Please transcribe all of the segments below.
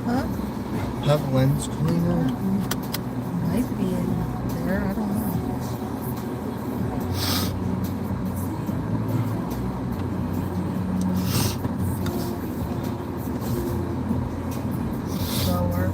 Huh? Have lens cleaner? Might be in there. I don't know. Slower.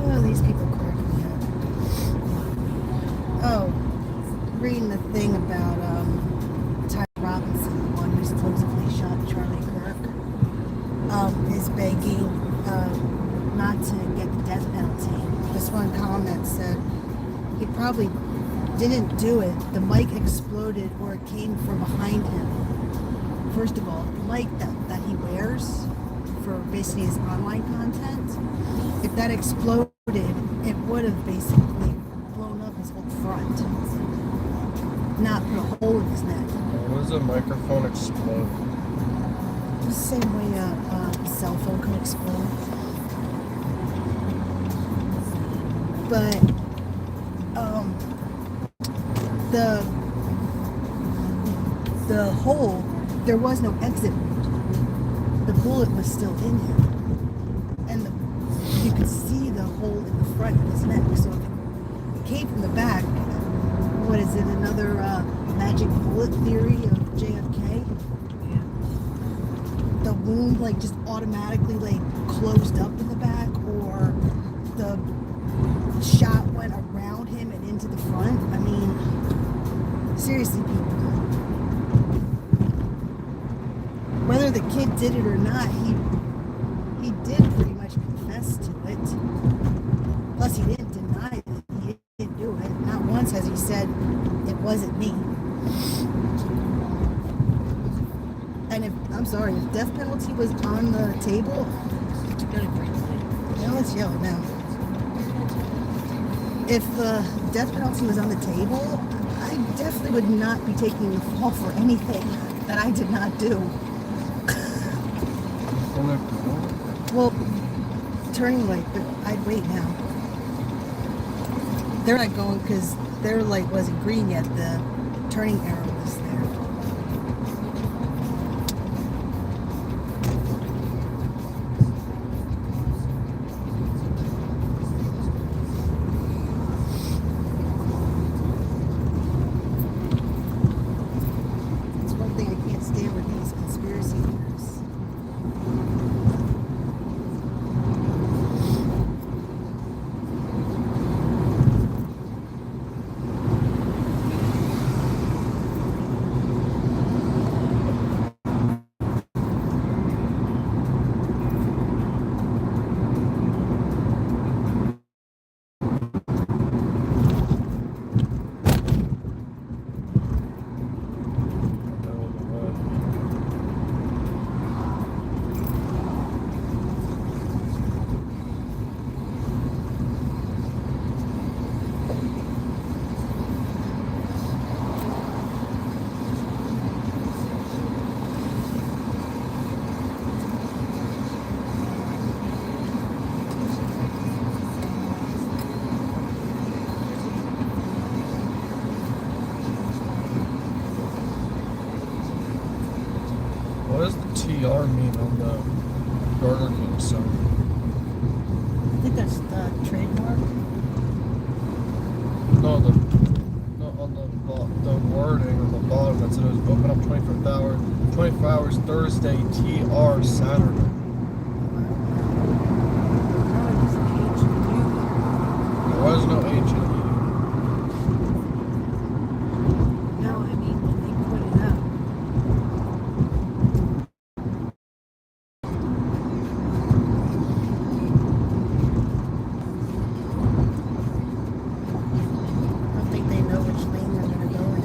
Oh, these people crack me up. Oh, reading the thing about Ty Robinson, the one who supposedly shot Charlie Kirk, is begging not to get the death penalty. This one comment said he probably didn't do it. The mic exploded or it came from behind him. First of all, the mic that he wears for basically his online content, if that exploded, it would have basically blown up his whole front, not put a hole in his neck. What does a microphone explode? The same way a cell phone can explode. But the hole, there was no exit wound. The bullet was still in him, and you could see the hole in the front of his neck. So if it came from the back, what is it? Another magic bullet theory of JFK? The wound like just automatically like closed up in the back, or the shot went around him and into the front. I mean, seriously, people. Whether the kid did it or not, he did pretty much confess to it. Plus, he didn't deny that he didn't do it. Not once has he said it wasn't me. And I'm sorry, if death penalty was on the table, now let's yell now. If death penalty was on the table, I definitely would not be taking the fall for anything that I did not do. Well, turning light, but I'd wait now. They're not going because their light wasn't green yet. The turning arrow was there. It's one thing I can't stand with these conspiracy theories. What does the TR mean on the Burger King sign? I think that's the trademark. No, on the wording on the bottom that said it was open up 24 hours Thursday, TR Saturday. There was no H in it. No, I mean when they put it up. I don't think they know which lane they're going to go in.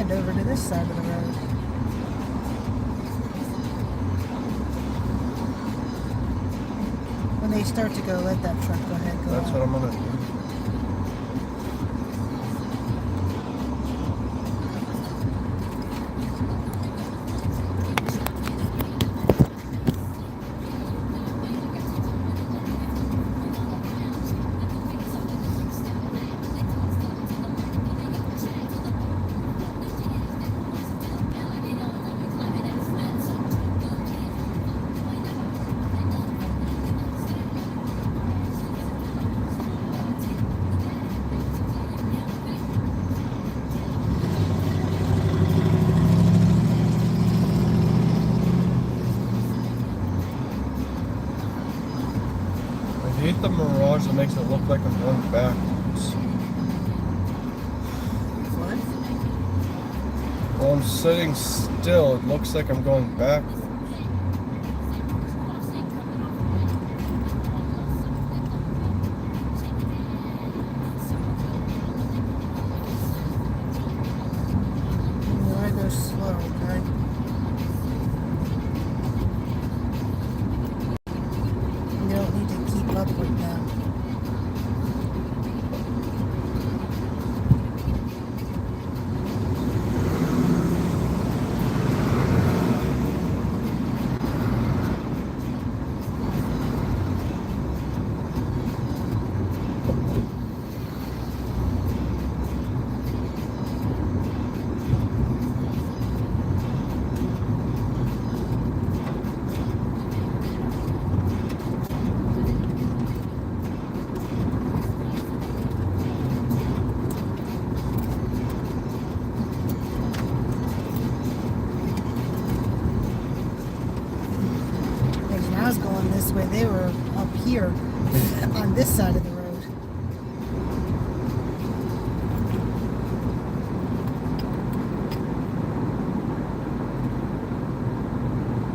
turned over to this side of the road. When they start to go, let that truck go ahead. Go That's on. what I'm gonna do. I hate the Mirage that makes it look like I'm going backwards. What? While I'm sitting still, it looks like I'm going backwards. I go slow, okay? You don't need to keep up with them. When I was going this way, they were up here on this side of the road.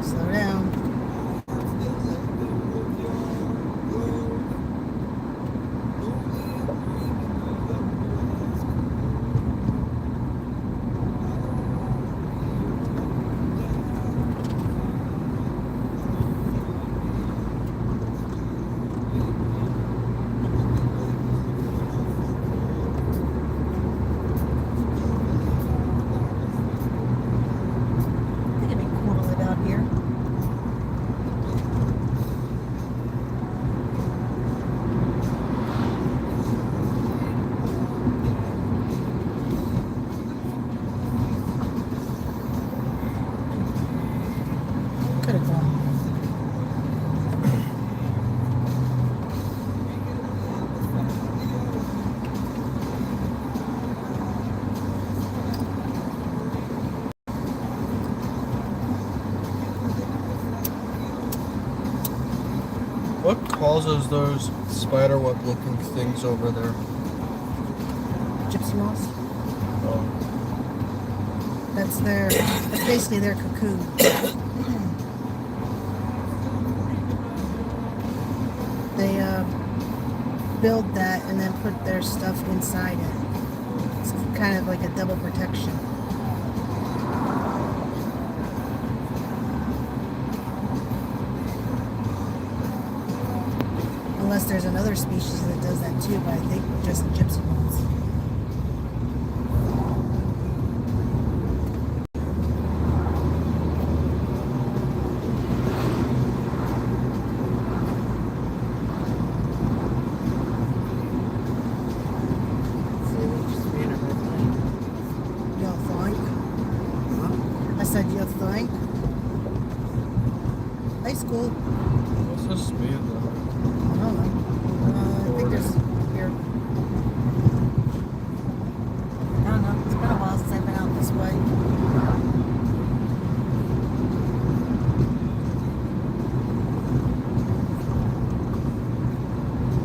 Slow down. I think it'd be cool to live out here. Could have gone. What causes those spiderweb looking things over there? Gypsy moths. Oh, That's basically their cocoon. They build that and then put their stuff inside it. It's kind of like a double protection. Unless there's another species that does that too, but I think just gypsy moths. You think? I said you think? High school. what's the speed limit? I don't know. I think there's here. I don't know. It's been a while since I've been out this way.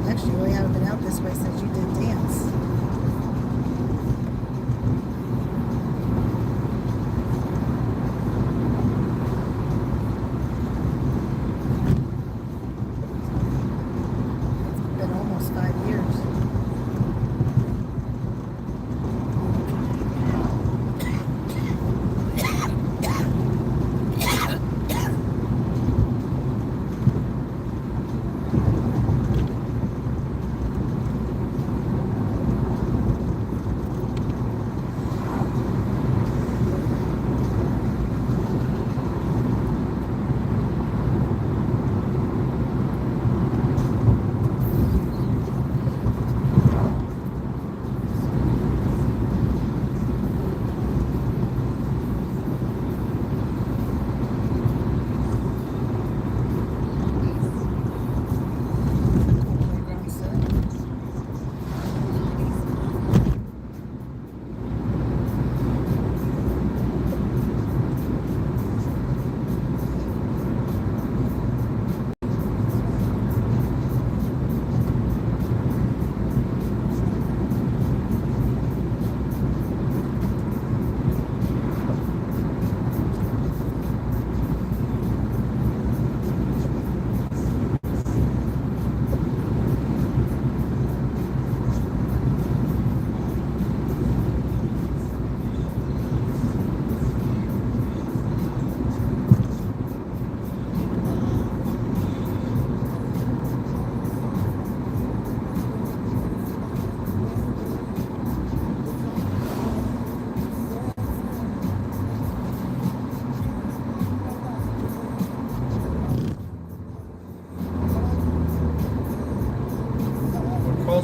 Actually, we haven't been out this way since you did dance. It's been almost 5 years.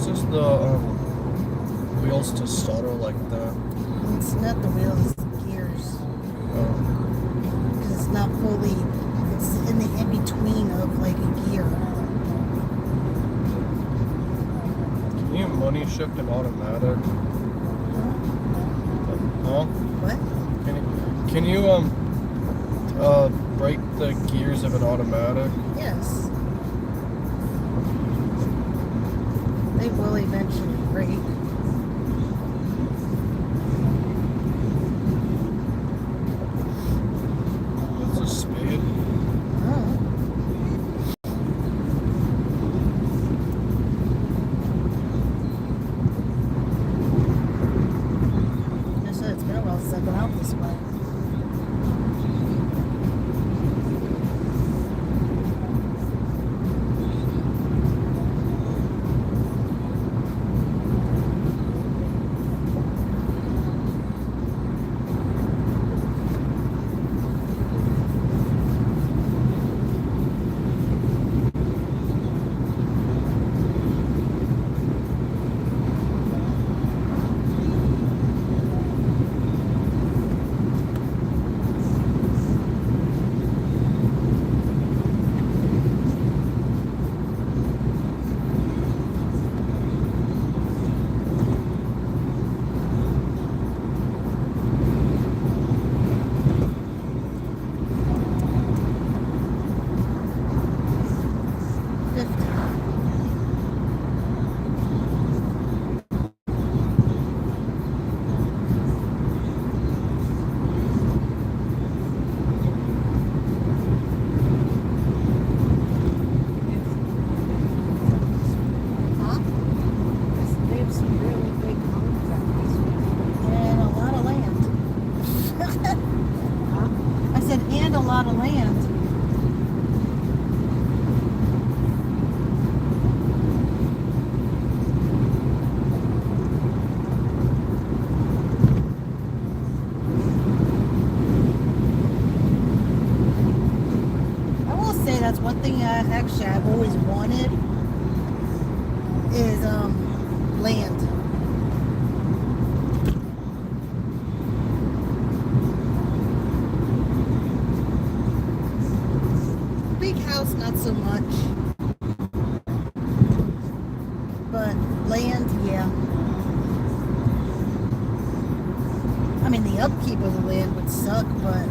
It's just the wheels to stutter like that. It's not the wheels, it's the gears. Because it's not fully, it's in the in-between of like a gear. Can you money shift an automatic? Huh? What? Can you break the gears of an automatic? Yes. They will eventually break. What's a speed? Oh. I said it's been a while since I've been out this way. And a lot of land. I will say that's one thing actually I've always wanted is land. Big house, not so much. But land, yeah. I mean, the upkeep of the land would suck, but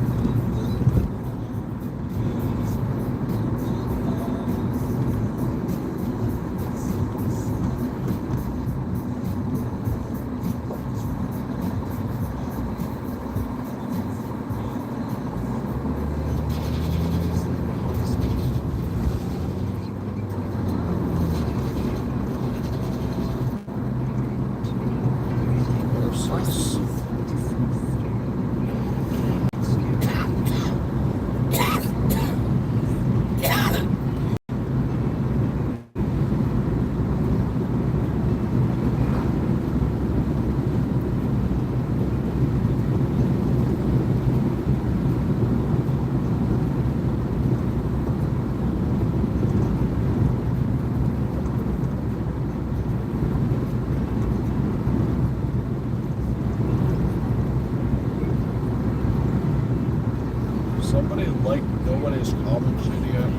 somebody like nobody's commented yet.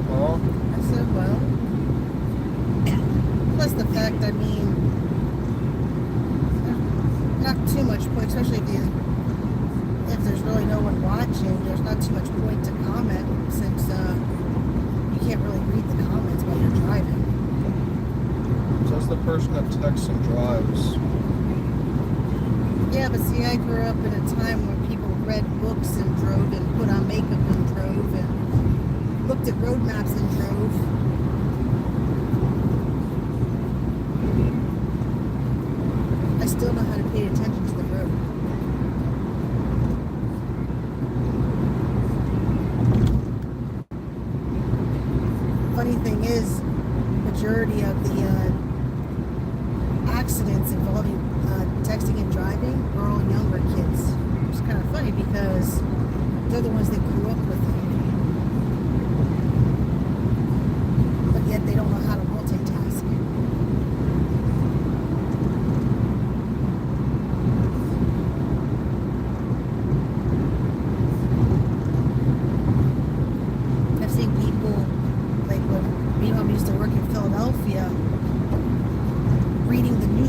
Huh? I said, well, plus the fact, I mean, not too much point, especially if there's really no one watching, there's not too much point to comment since you can't really read the comments while you're driving. Says the person that texts and drives. Yeah, but see, I grew up in a time when people read books and drove and put on makeup and drove and looked at road maps and drove. I still know how to pay attention to the road. Funny thing is, majority of the accidents involving texting and driving are all younger kids. It's kind of funny because they're the ones that grew up with it.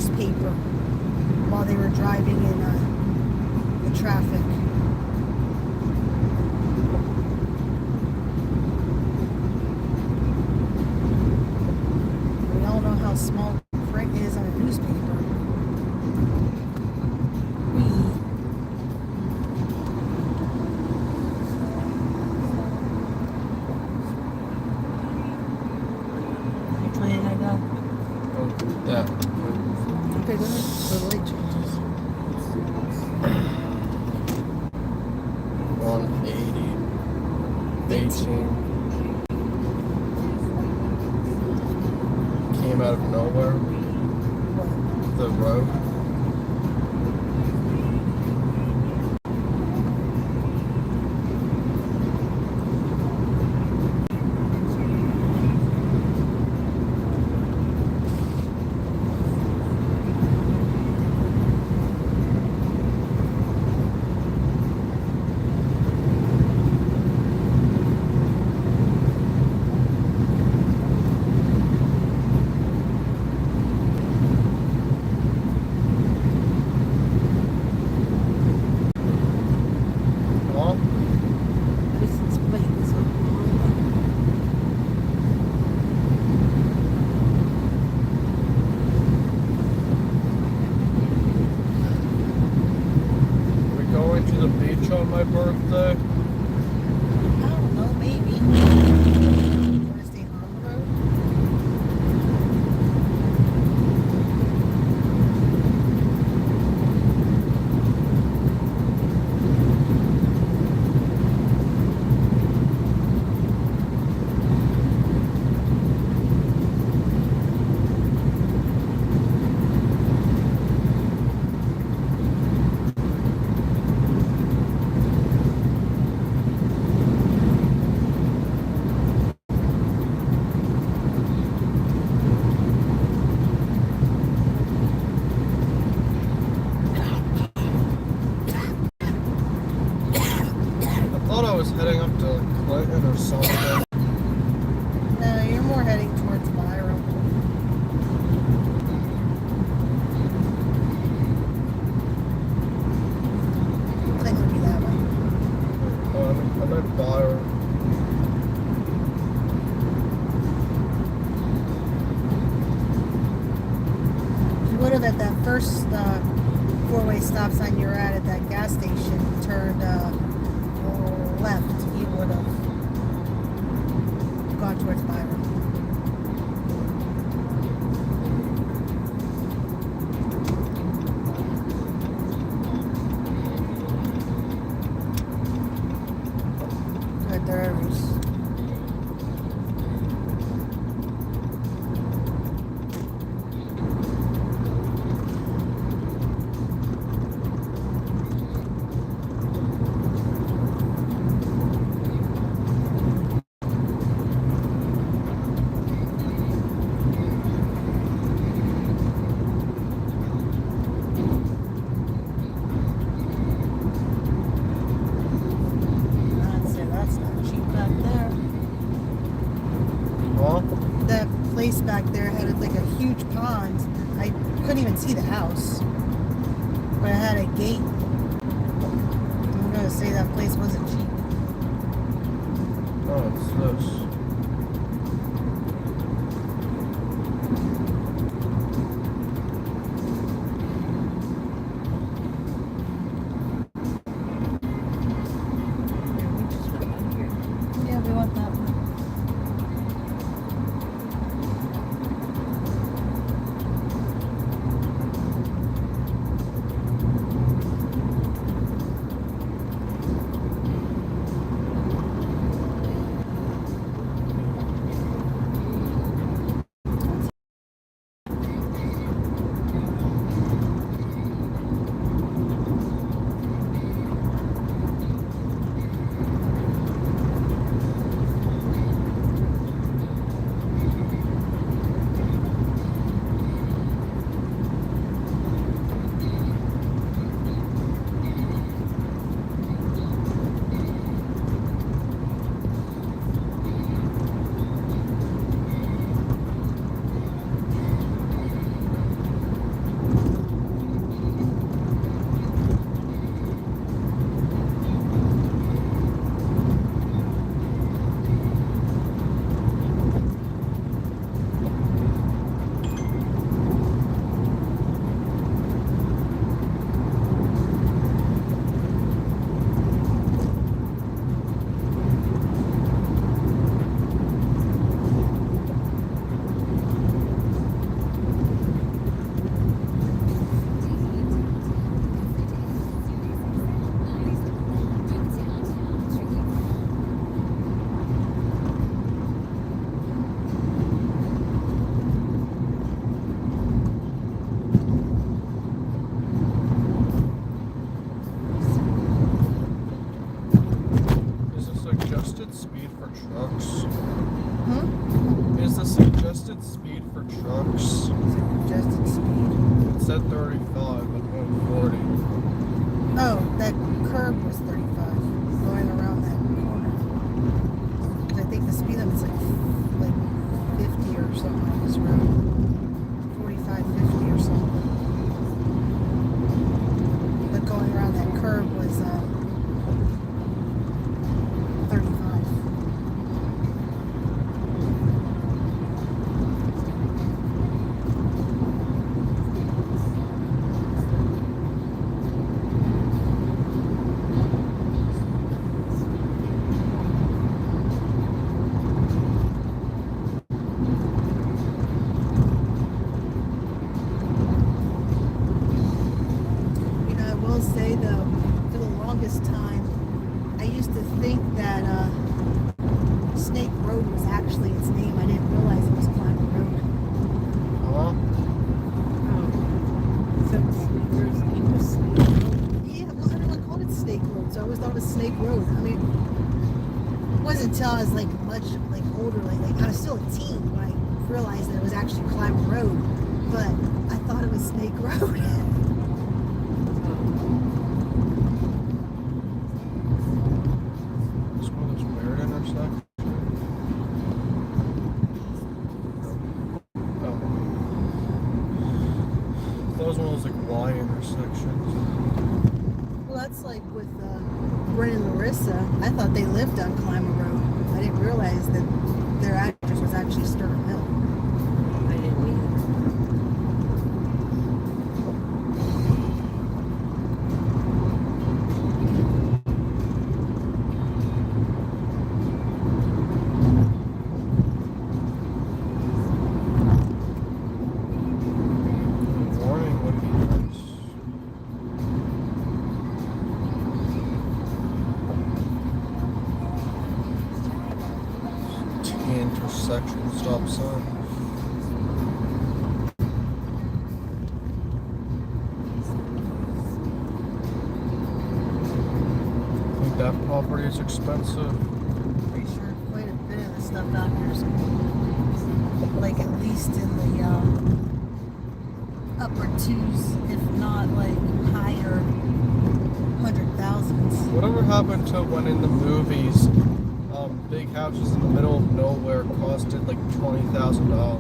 newspaper while they were driving in the traffic. We all know how small print is on a newspaper. You playing that now? Oh, yeah. Okay, go ahead. So the light changes. 180. 18. Came out of nowhere. What? The road. Huh? License plate is on. We're going to the beach on my birthday. I don't know, maybe. Want to stay on the road? I thought I was heading up to Clinton or something. No, you're more heading towards Byram. Clinton would be that way. I meant Byron. You would have at that first four-way stop sign you were at that gas station turned left. You would have gone towards Byram. Good, there it is. I'd say that's not cheap back there. Huh? That place back there had like a huge pond. I couldn't even see the house, but it had a gate. I'm gonna say that place wasn't cheap. Oh, it's this. Yeah, we want that one. suggested speed for trucks. Suggested speed. It said 35, but going 40. Oh, that curb was 35 going around that corner. 'Cause I think the speed limit's like 50 or something on this road. 45, 50 or something. But going around that curb was 35. I will say though, for the longest time, I used to think that Snake Road was actually its name. I didn't realize it was Climber Road. Huh? So there's even Snake Road. Yeah, well, everyone called it Snake Road, so I always thought it was Snake Road. I mean, it wasn't until I was like much like older, like I was still a teen when I realized that it was actually Climber Road, but I thought it was Snake Road. It's one of those weird intersections. Oh. That was one of those like Y intersections. Well, that's like with Brent and Larissa. I thought they lived on Climber Road. I didn't realize that their address was actually Sturm Hill. I didn't either. Warning would be nice. T-intersection stop sign. I think that property is expensive. Pretty sure quite a bit of the stuff out here is like at least in the upper twos, if not like higher 100,000s. Whatever happened to when in the movies, big houses in the middle of nowhere costed like $20,000?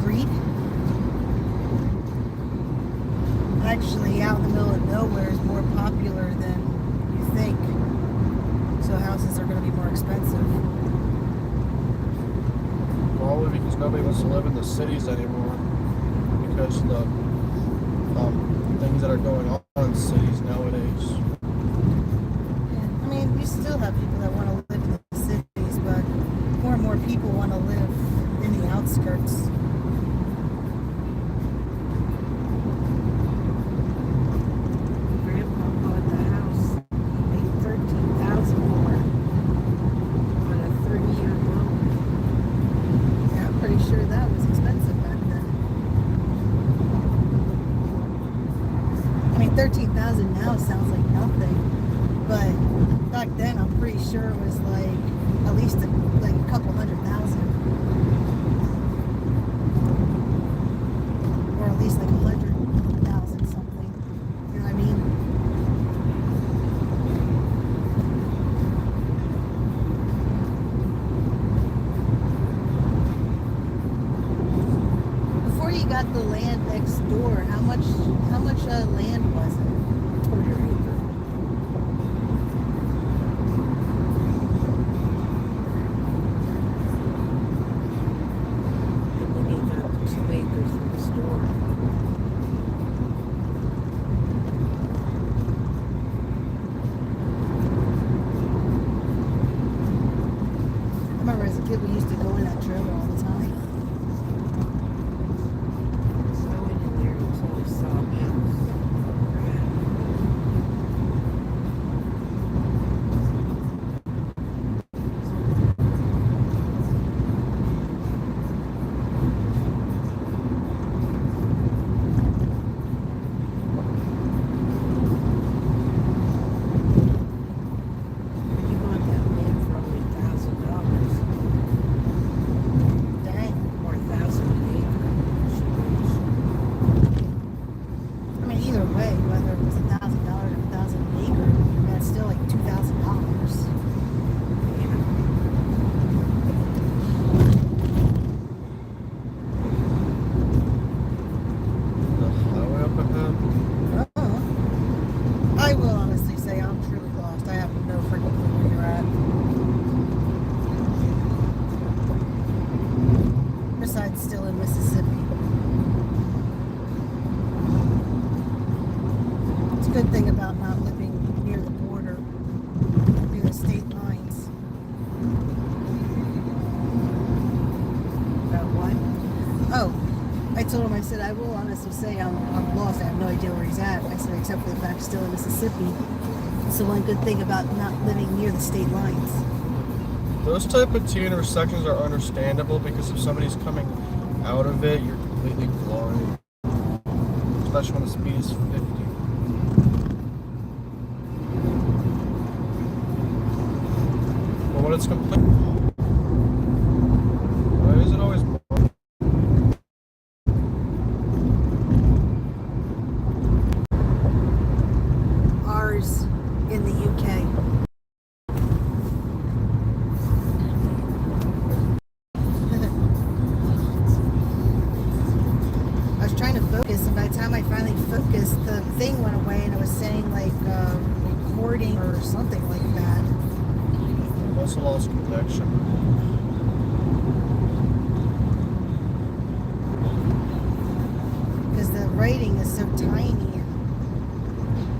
Greed. Actually, out in the middle of nowhere is more popular than you think. So houses are going to be more expensive. Probably because nobody wants to live in the cities anymore. Because of the things that are going on in cities nowadays. Yeah, I mean, you still have people that want to live in the cities, but more and more people want to live in the outskirts. Grandpa bought the house. He paid $13,000 for it on a 30-year loan. Yeah, I'm pretty sure that was expensive back then. I mean, 13,000 now sounds like nothing, but back then I'm pretty sure it was like at least like a couple 100,000, or at least like 100,000 something. You know what I mean? Before you got the land next door, how much land was it? Quarter acre. And then he got 2 acres next door. good thing about not living near the border, near the state lines. About what? Oh, I told him, I said, I will honestly say I'm lost. I have no idea where he's at. I said, except for the fact he's still in Mississippi. It's the one good thing about not living near the state lines. Those type of T intersections are understandable because if somebody's coming out of it, you're completely blind. Especially when the speed is 50. But when it's complete, why is it always? Ours in the UK. I was trying to focus, and by the time I finally focused, the thing went away, and it was saying like recording or something like that. I also lost connection. Because the writing is so tiny and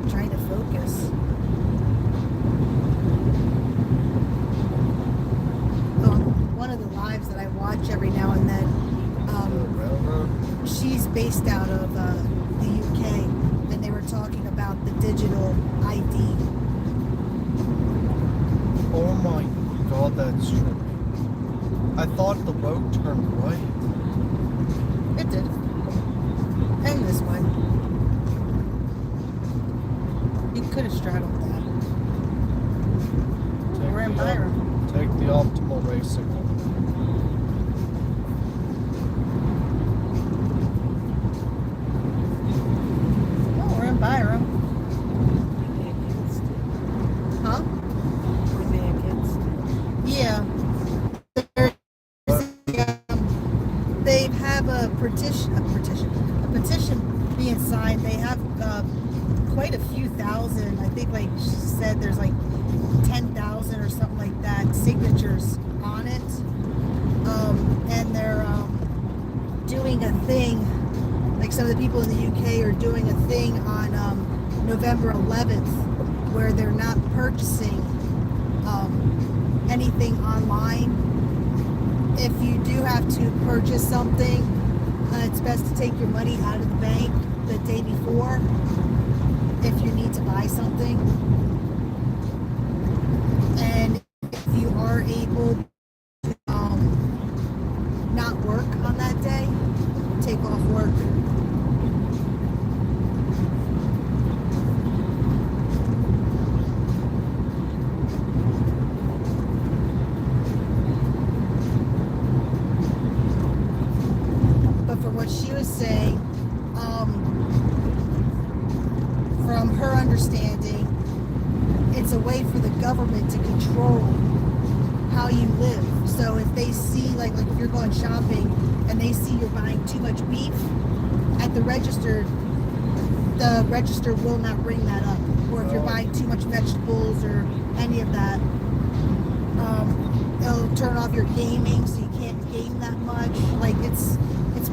I'm trying to focus. One of the lives that I watch every now and then, Railroad. she's based out of the UK, and they were talking about the digital ID. Oh my god, that's true. I thought the road turned right. It did. And this one. You could have straddled that. We're in Byram. Take the optimal racing. Oh, we're in Byram. Huh? We're there against it. Yeah. They have a petition being signed. They have quite a few thousand. I think, like she said, there's like 10,000 or something like that signatures on it. And they're doing a thing. Like some of the people in the UK are doing a thing on November 11th where they're not purchasing anything online. If you do have to purchase something, it's best to take your money out of the bank the day before if you need to buy something. And if you are able to not work on that day, take off work. But for what she was saying, from her understanding, it's a way for the government to control how you live. So if they see, like if you're going shopping and they see you're buying too much beef at the register will not bring that up. Or if you're buying too much vegetables or any of that, it'll turn off your gaming so you can't game that much. Like it's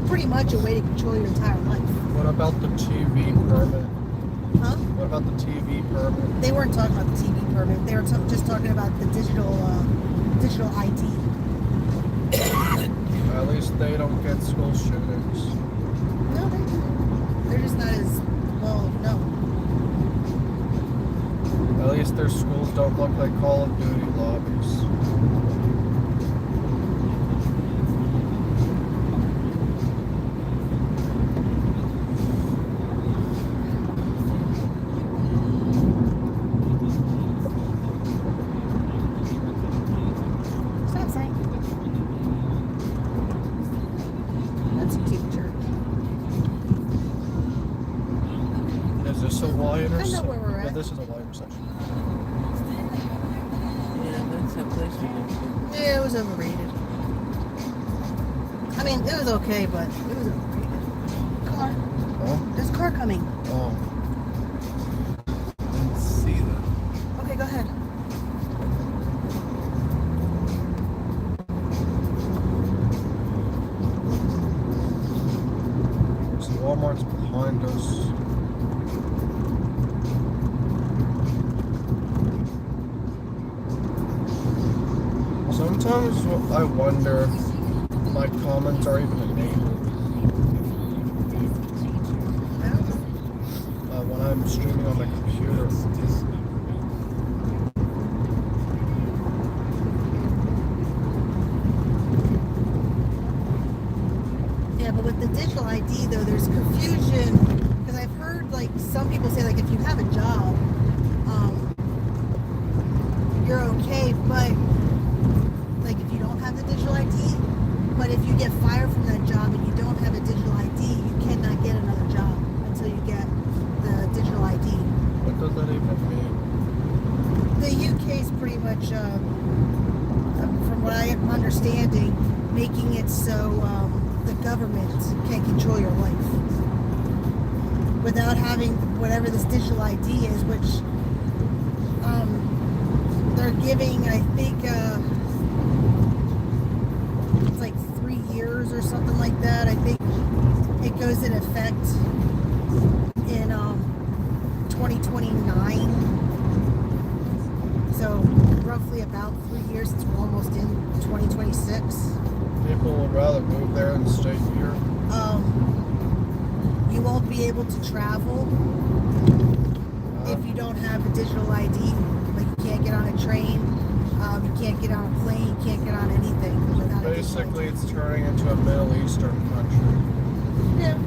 pretty much a way to control your entire life. What about the TV permit? Huh? What about the TV permit? They weren't talking about the TV permit. They were just talking about the digital ID. At least they don't get school shootings. No, they do. They're just not as well known. At least their schools don't look like Call of Duty lobbies. Stop saying. That's a cute church. Is this a Y intersection? I know where we're at. Yeah, this is a Y intersection. Yeah, that's a place to go. Yeah, it was overrated. I mean, it was okay, but it was overrated. Car. Oh? There's a car coming. Oh. Didn't see that. Okay, go ahead. So Walmart's behind us. Sometimes I wonder if my comments are even enabled I don't know. when I'm streaming on my computer. Yeah, but with the digital ID though, there's confusion because I've heard like some people say like if you have a job, you're okay, but like if you don't have the digital ID, but if you get fired from that job and you don't have a digital ID, you cannot get another job until you get the digital ID. What does that even mean? The UK is pretty much, from what I am understanding, making it so the government can't control your life without having whatever this digital ID is, which they're giving, I think, it's like 3 years or something like that. I think it goes in effect in 2029. So roughly about 3 years, since we're almost in 2026. People would rather move there than stay here. You won't be able to travel if you don't have a digital ID. Like you can't get on a train, you can't get on a plane, you can't get on anything without a digital Basically, ID. it's turning into a Middle Eastern country. Yeah.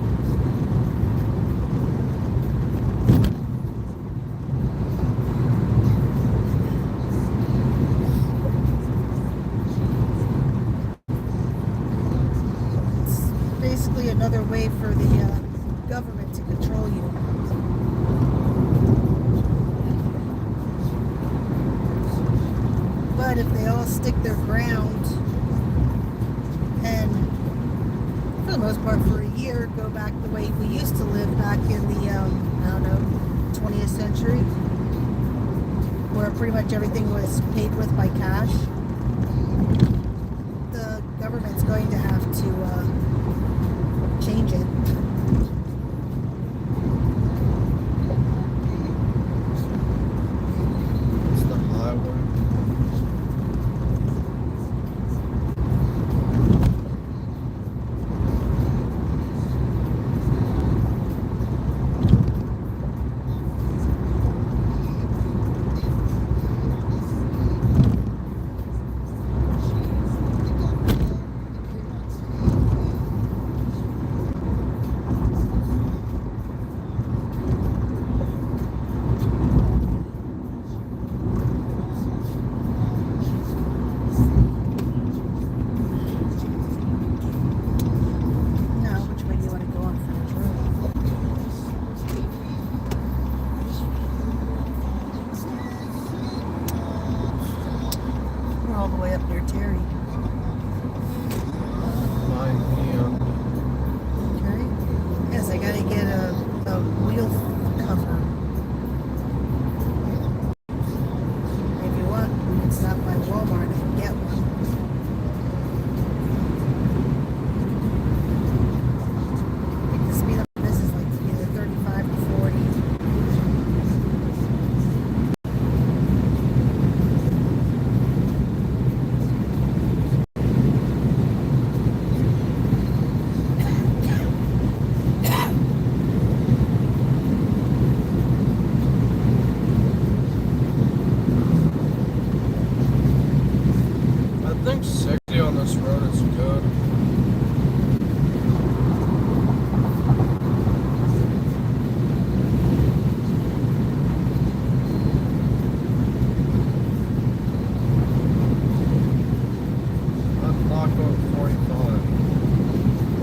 It's basically another way for the government to control you. But if they all stick their ground and for the most part for a year go back the way we used to live back in the I don't know 20th century, where pretty much everything was paid with by cash, the government's going to have to change it. It's the highway. Now, which way do you want to go on French Road? We're all the way up near Terry. 9 p.m. Okay. Yes, I gotta get a wheel cover. If you want, we can stop by Walmart and get one. I think the speed up this is like either 35 to 40. I think 60 on this road is good. I'm not going 45.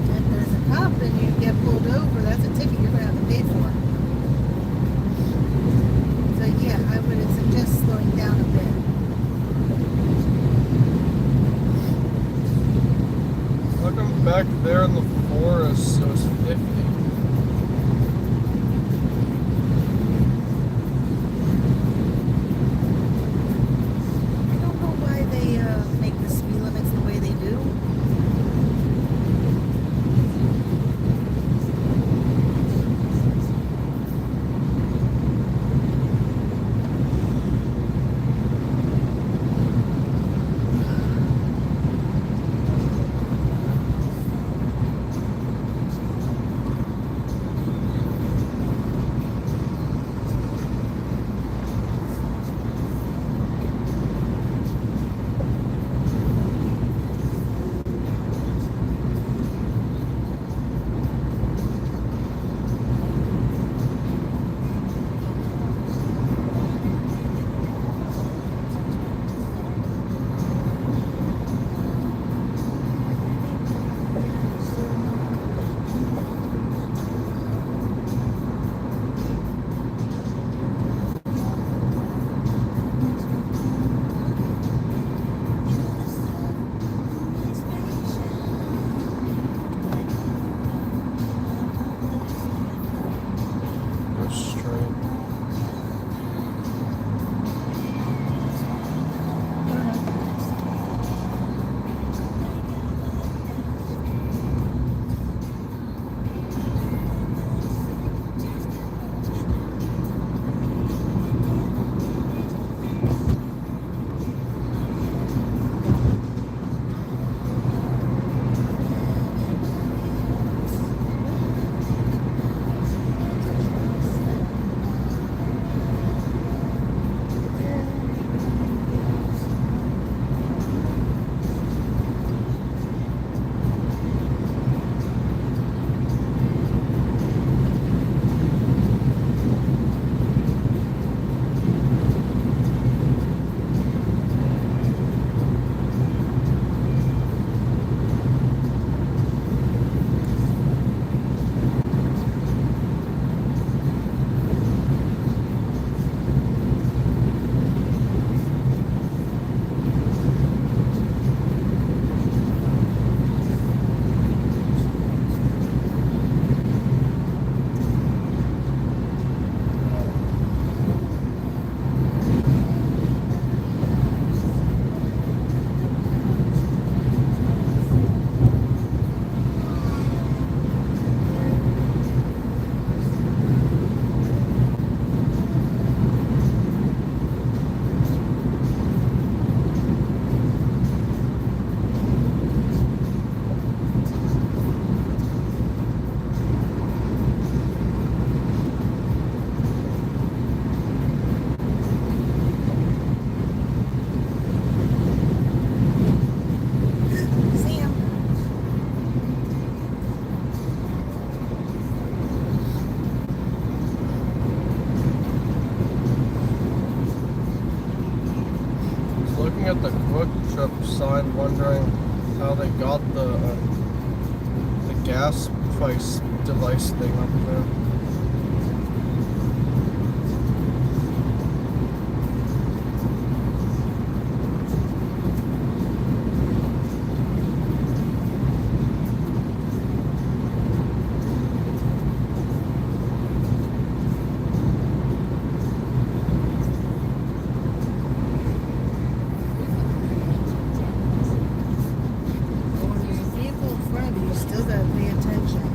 If there's a cop and you get pulled over, that's a ticket you're gonna have to pay for. So yeah, I would suggest slowing down a bit. Look, I'm back there in the forest, so it's 50. I don't know why they make the speed limits the way they do. trip sign, wondering how they got the gas price device thing up there. When there's a vehicle in front of you, you still gotta pay attention.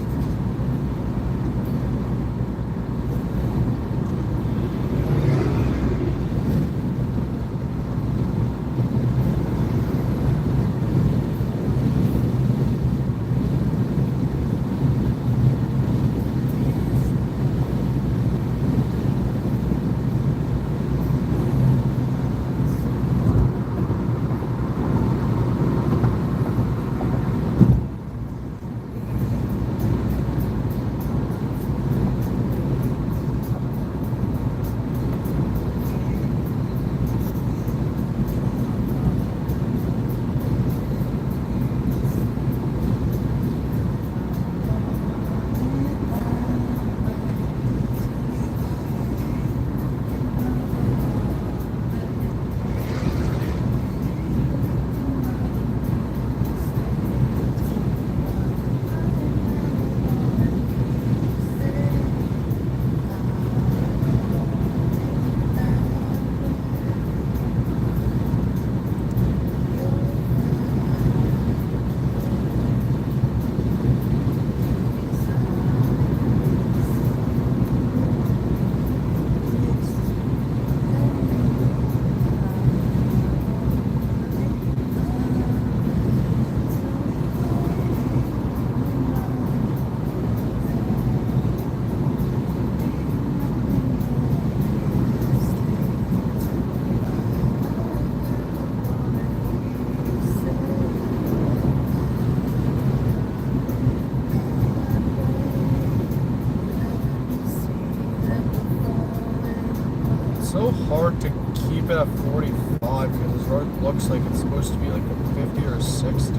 It's so hard to keep it at 45 because this road looks like it's supposed to be like a 50 or a 60.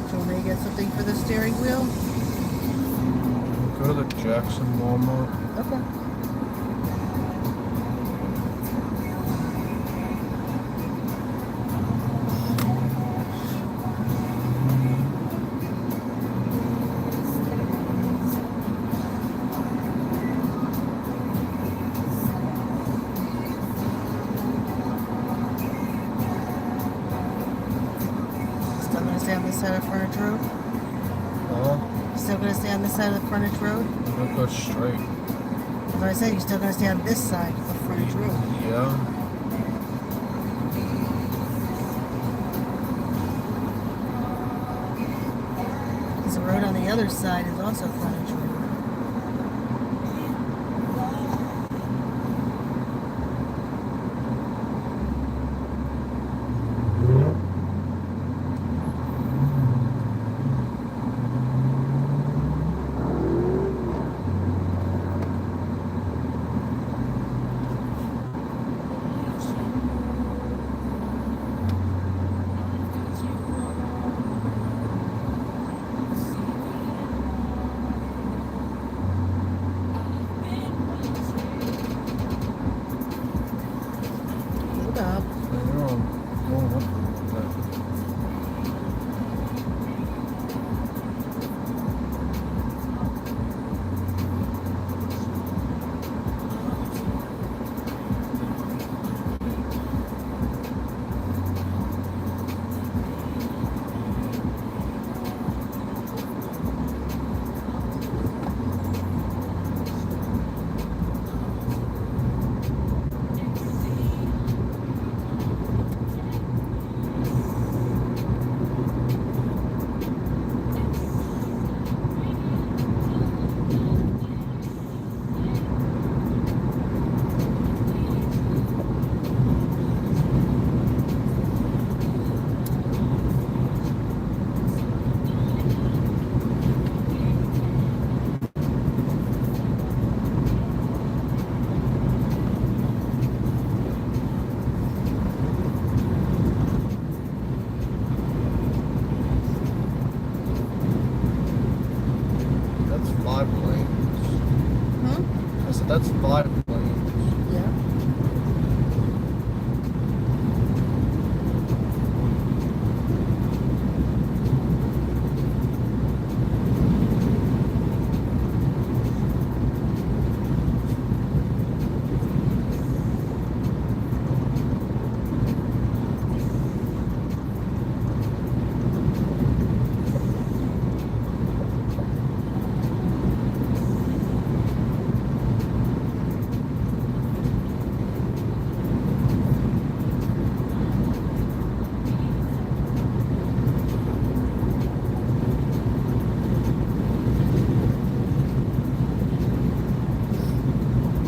Do you want me to get something for the steering wheel? Go to the Jackson Walmart. Okay. Still gonna stay on this side of Frontage Road? Still gonna stay on this side of the Frontage Road? I'm gonna go straight. As I said, you're still gonna stay on this side of the Frontage Road. Yeah. Because the road on the other side is also Frontage Road. That's 5 lanes. Yeah.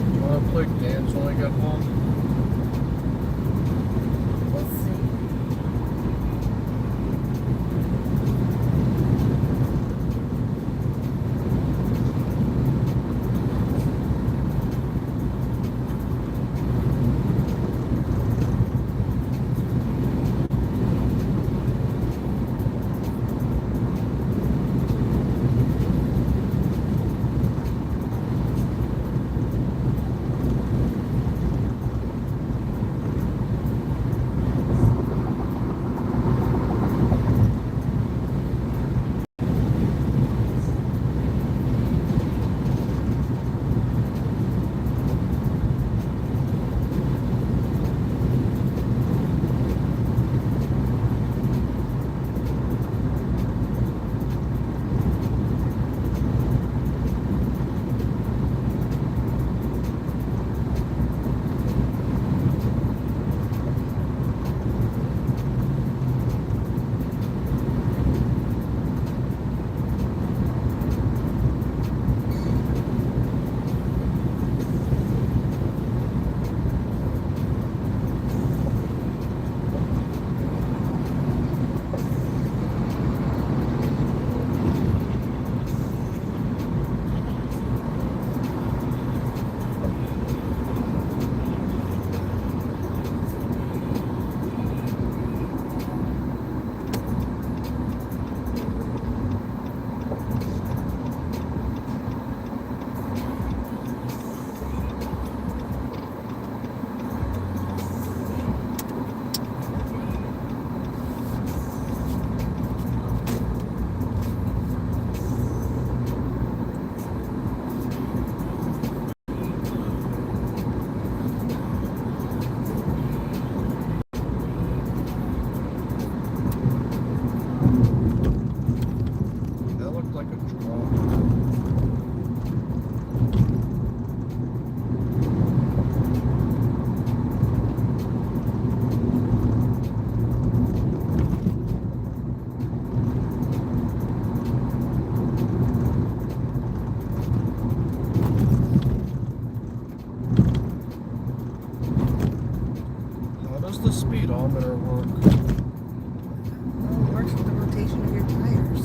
Do you want to play dance when I get home? We'll see. That looked like a drum. How does the speedometer work? Well, it works with the rotation of your tires.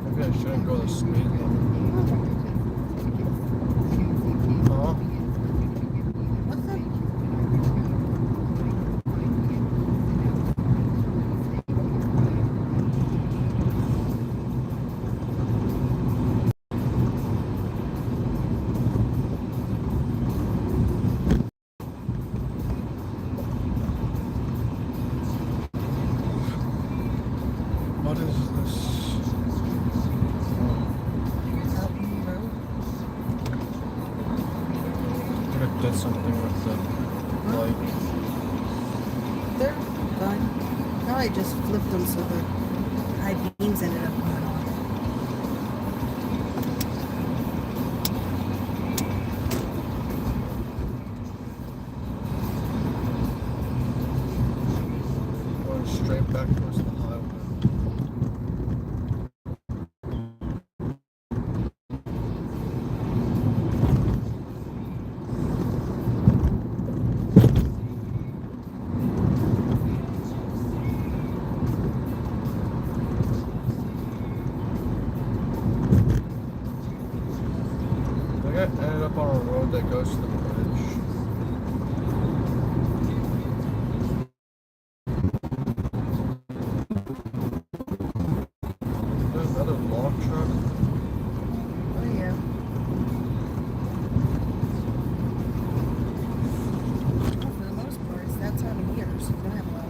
Maybe I shouldn't go the speed limit. Huh? What's that? What is this? Elton Road. Could have did something with the light. They're good. Now I just flipped them so the high beams ended up going on. Going straight back towards the highway. up on a road that goes to the bridge. There's another log truck. Oh yeah. Well, for the most part, it's that time of year, so you don't have a lot.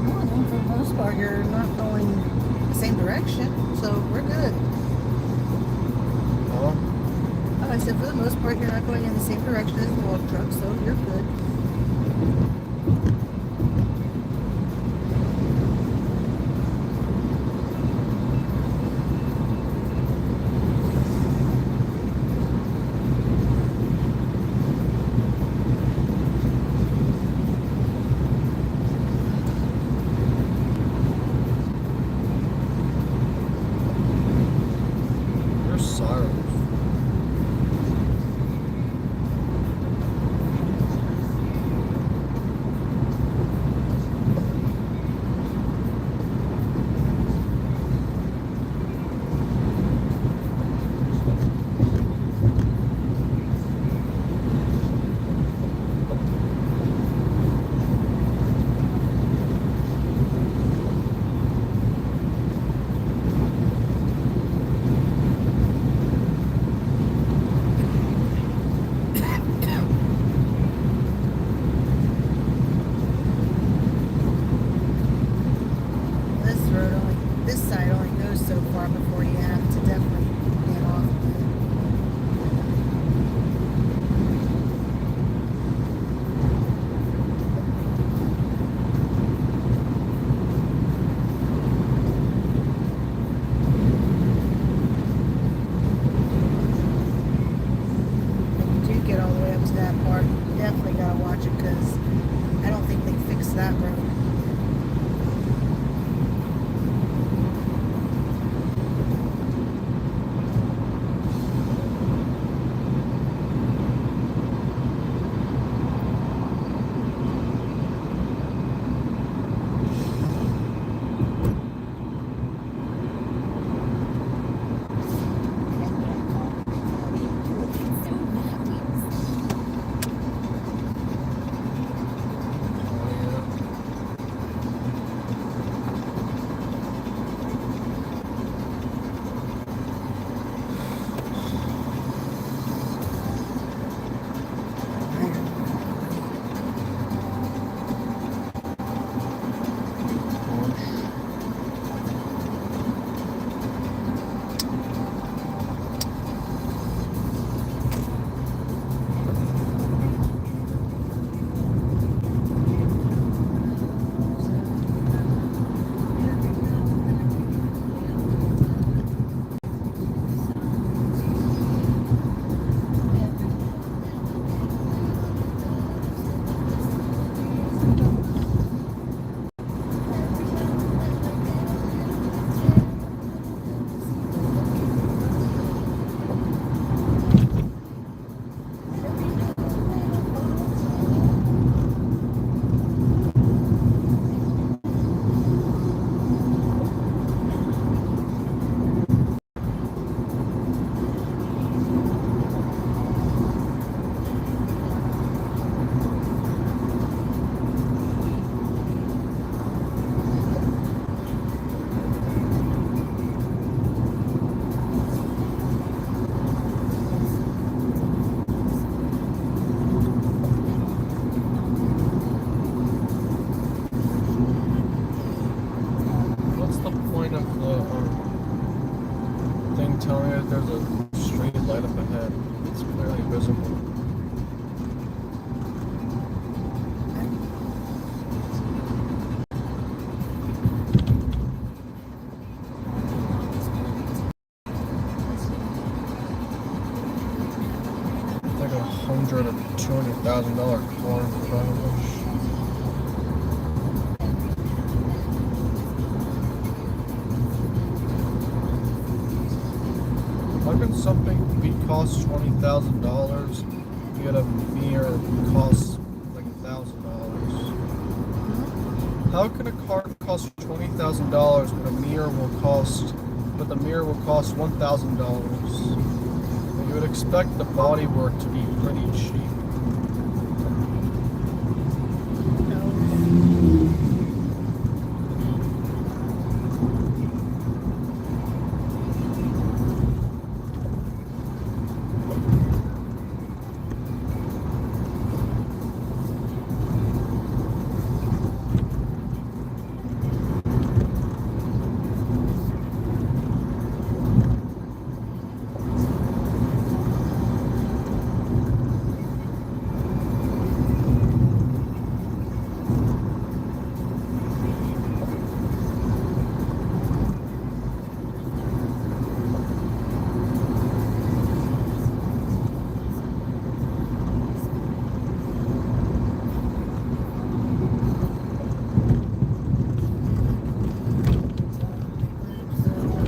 Well, for the most part, you're not going the same direction, so we're good. Huh? Oh, I said for the most part, you're not going in the same direction as the log truck, so you're good. There's sirens. This side only goes so far before you have to definitely get off of it. When you do get all the way up to that part, you definitely gotta watch it because I don't think they fixed that road. telling me that there's a street light up ahead. It's clearly visible. It's like $100,000 or $200,000 car in front of us. How can something be called costs $20,000, you get a mirror that costs like $1,000. How can a car cost $20,000 but the mirror will cost $1,000? You would expect the bodywork to be pretty cheap.